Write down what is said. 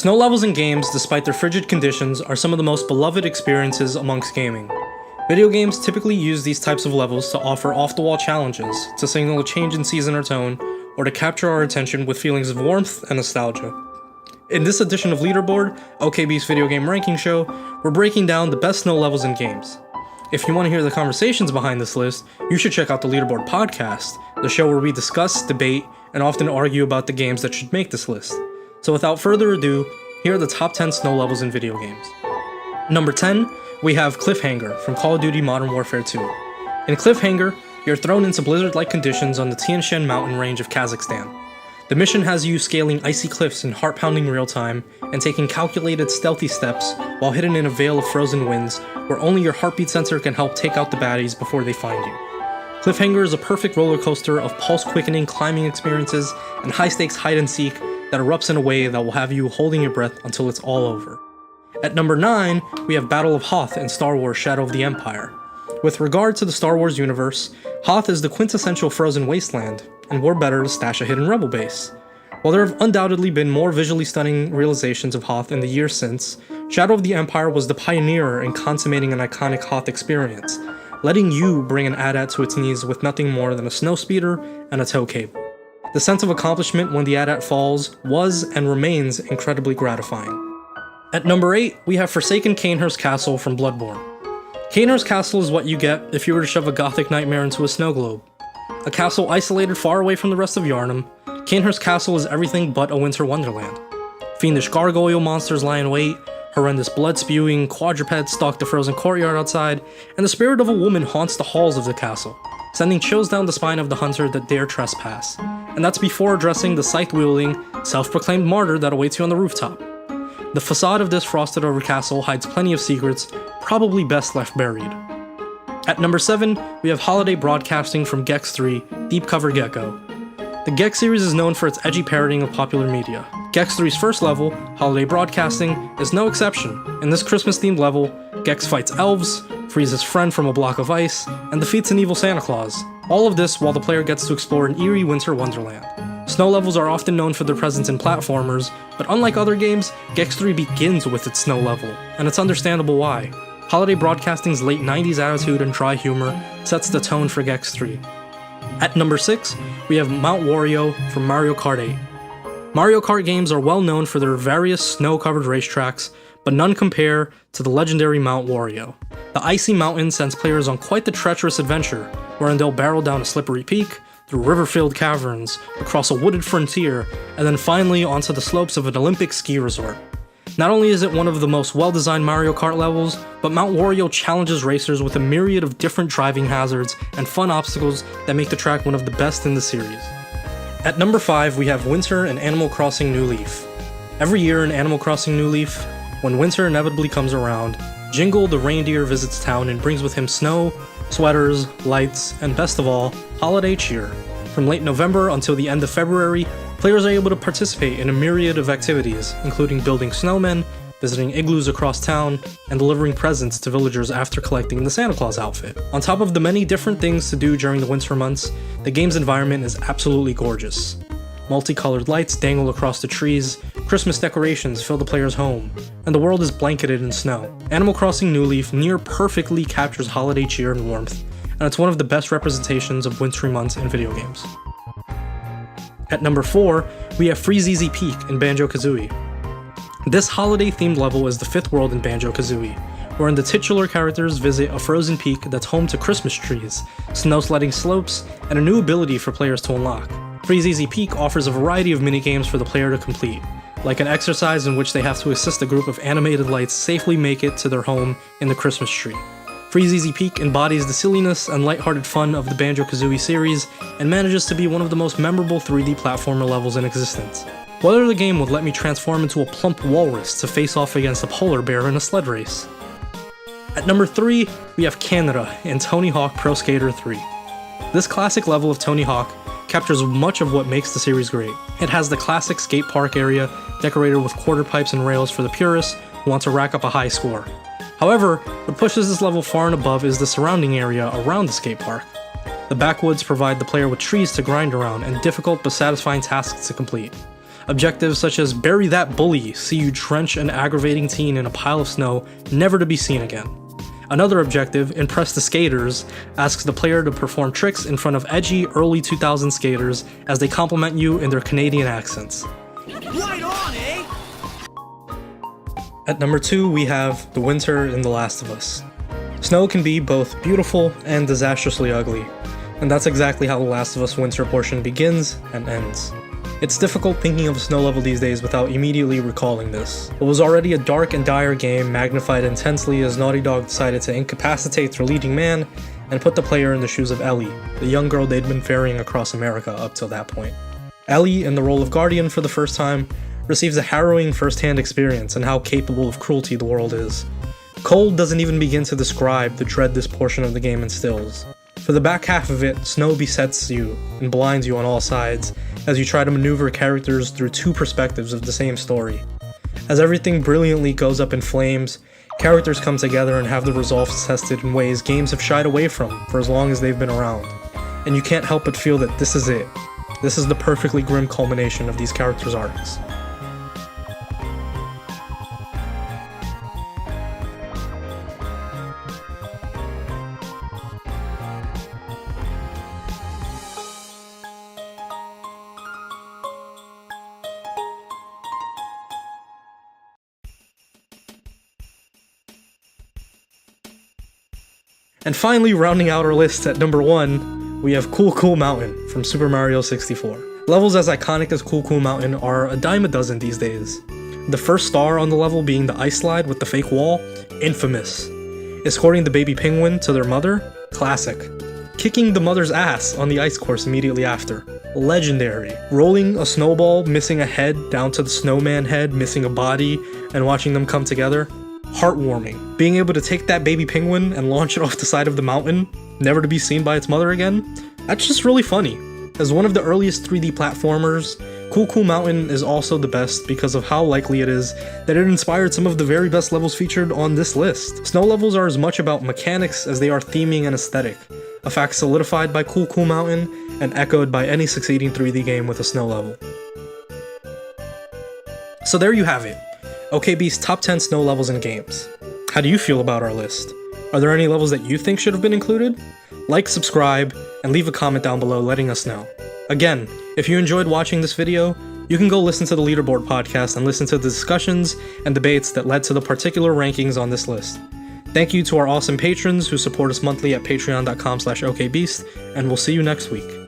Snow levels in games, despite their frigid conditions, are some of the most beloved experiences amongst gaming. Video games typically use these types of levels to offer off-the-wall challenges, to signal a change in season or tone, or to capture our attention with feelings of warmth and nostalgia. In this edition of Leaderboard, OKB's video game ranking show, we're breaking down the best snow levels in games. If you want to hear the conversations behind this list, you should check out the Leaderboard podcast, the show where we discuss, debate, and often argue about the games that should make this list. So without further ado, here are the top 10 snow levels in video games. Number 10, we have Cliffhanger from Call of Duty Modern Warfare 2. In Cliffhanger, you're thrown into blizzard-like conditions on the Tian Shan mountain range of Kazakhstan. The mission has you scaling icy cliffs in heart-pounding real-time and taking calculated stealthy steps while hidden in a veil of frozen winds where only your heartbeat sensor can help take out the baddies before they find you. Cliffhanger is a perfect roller coaster of pulse-quickening climbing experiences and high-stakes hide-and-seek that erupts in a way that will have you holding your breath until it's all over. At number 9, we have Battle of Hoth in Star Wars Shadow of the Empire. With regard to the Star Wars universe, Hoth is the quintessential frozen wasteland, and we're better to stash a hidden rebel base. While there have undoubtedly been more visually stunning realizations of Hoth in the years since, Shadow of the Empire was the pioneer in consummating an iconic Hoth experience, letting you bring an AT-AT to its knees with nothing more than a snowspeeder and a tow cable. The sense of accomplishment when the AT-AT falls was and remains incredibly gratifying. At number 8, we have Forsaken Cainhurst Castle from Bloodborne. Cainhurst Castle is what you get if you were to shove a gothic nightmare into a snow globe. A castle isolated far away from the rest of Yharnam, Cainhurst Castle is everything but a winter wonderland. Fiendish gargoyle monsters lie in wait, horrendous blood-spewing quadrupeds stalk the frozen courtyard outside, and the spirit of a woman haunts the halls of the castle, sending chills down the spine of the hunter that dare trespass. And that's before addressing the scythe-wielding, self-proclaimed martyr that awaits you on the rooftop. The facade of this frosted-over castle hides plenty of secrets, probably best left buried. At number 7, we have Holiday Broadcasting from Gex 3, Deep Cover Gecko. The Gex series is known for its edgy parroting of popular media. Gex 3's first level, Holiday Broadcasting, is no exception. In this Christmas-themed level, Gex fights elves, frees his friend from a block of ice, and defeats an evil Santa Claus. All of this while the player gets to explore an eerie winter wonderland. Snow levels are often known for their presence in platformers, but unlike other games, Gex 3 begins with its snow level, and it's understandable why. Holiday Broadcasting's late 90s attitude and dry humor sets the tone for Gex 3. At number 6, we have Mount Wario from Mario Kart 8. Mario Kart games are well known for their various snow-covered racetracks, but none compare to the legendary Mount Wario. The icy mountain sends players on quite the treacherous adventure, wherein they'll barrel down a slippery peak, through river-filled caverns, across a wooded frontier, and then finally onto the slopes of an Olympic ski resort. Not only is it one of the most well-designed Mario Kart levels, but Mount Wario challenges racers with a myriad of different driving hazards and fun obstacles that make the track one of the best in the series. At number 5, we have Winter in Animal Crossing New Leaf. Every year in Animal Crossing New Leaf, when winter inevitably comes around, Jingle the reindeer visits town and brings with him snow, sweaters, lights, and best of all, holiday cheer. From late November until the end of February, players are able to participate in a myriad of activities, including building snowmen, visiting igloos across town, and delivering presents to villagers after collecting the Santa Claus outfit. On top of the many different things to do during the winter months, the game's environment is absolutely gorgeous. Multicolored lights dangle across the trees, Christmas decorations fill the player's home, and the world is blanketed in snow. Animal Crossing New Leaf near perfectly captures holiday cheer and warmth, and it's one of the best representations of wintry months in video games. At number 4, we have Freeze-Easy Peak in Banjo-Kazooie. This holiday-themed level is the 5th world in Banjo-Kazooie, wherein the titular characters visit a frozen peak that's home to Christmas trees, snow sledding slopes, and a new ability for players to unlock. Freeze-Easy Peak offers a variety of minigames for the player to complete, like an exercise in which they have to assist a group of animated lights safely make it to their home in the Christmas tree. Freeze-Easy Peak embodies the silliness and lighthearted fun of the Banjo-Kazooie series, and manages to be one of the most memorable 3D platformer levels in existence. Whether the game would let me transform into a plump walrus to face off against a polar bear in a sled race. At number 3, we have Canada in Tony Hawk Pro Skater 3. This classic level of Tony Hawk captures much of what makes the series great. It has the classic skate park area, decorated with quarter pipes and rails for the purists who want to rack up a high score. However, what pushes this level far and above is the surrounding area around the skate park. The backwoods provide the player with trees to grind around and difficult but satisfying tasks to complete. Objectives such as bury that bully see you trench an aggravating teen in a pile of snow, never to be seen again. Another objective, impress the skaters, asks the player to perform tricks in front of edgy early 2000s skaters as they compliment you in their Canadian accents. Right on, eh? At number 2, we have the winter in The Last of Us. Snow can be both beautiful and disastrously ugly, and that's exactly how The Last of Us winter portion begins and ends. It's difficult thinking of a snow level these days without immediately recalling this. It was already a dark and dire game, magnified intensely as Naughty Dog decided to incapacitate their leading man and put the player in the shoes of Ellie, the young girl they'd been ferrying across America up till that point. Ellie, in the role of Guardian for the first time, receives a harrowing first-hand experience in how capable of cruelty the world is. Cold doesn't even begin to describe the dread this portion of the game instills. For the back half of it, snow besets you and blinds you on all sides as you try to maneuver characters through two perspectives of the same story. As everything brilliantly goes up in flames, characters come together and have their resolves tested in ways games have shied away from for as long as they've been around. And you can't help but feel that this is it. This is the perfectly grim culmination of these characters' arcs. And finally, rounding out our list at number 1, we have Cool Cool Mountain from Super Mario 64. Levels as iconic as Cool Cool Mountain are a dime a dozen these days. The first star on the level being the ice slide with the fake wall, infamous. Escorting the baby penguin to their mother, classic. Kicking the mother's ass on the ice course immediately after, legendary. Rolling a snowball, missing a head down to the snowman head, missing a body, and watching them come together, heartwarming. Being able to take that baby penguin and launch it off the side of the mountain, never to be seen by its mother again, that's just really funny. As one of the earliest 3D platformers, Cool Cool Mountain is also the best because of how likely it is that it inspired some of the very best levels featured on this list. Snow levels are as much about mechanics as they are theming and aesthetic, a fact solidified by Cool Cool Mountain and echoed by any succeeding 3D game with a snow level. So there you have it. OKB's top 10 snow levels in games. How do you feel about our list? Are there any levels that you think should have been included? Like, subscribe, and leave a comment down below letting us know. Again, if you enjoyed watching this video, you can go listen to the Leaderboard podcast and listen to the discussions and debates that led to the particular rankings on this list. Thank you to our awesome patrons who support us monthly at patreon.com/okbeast, and we'll see you next week.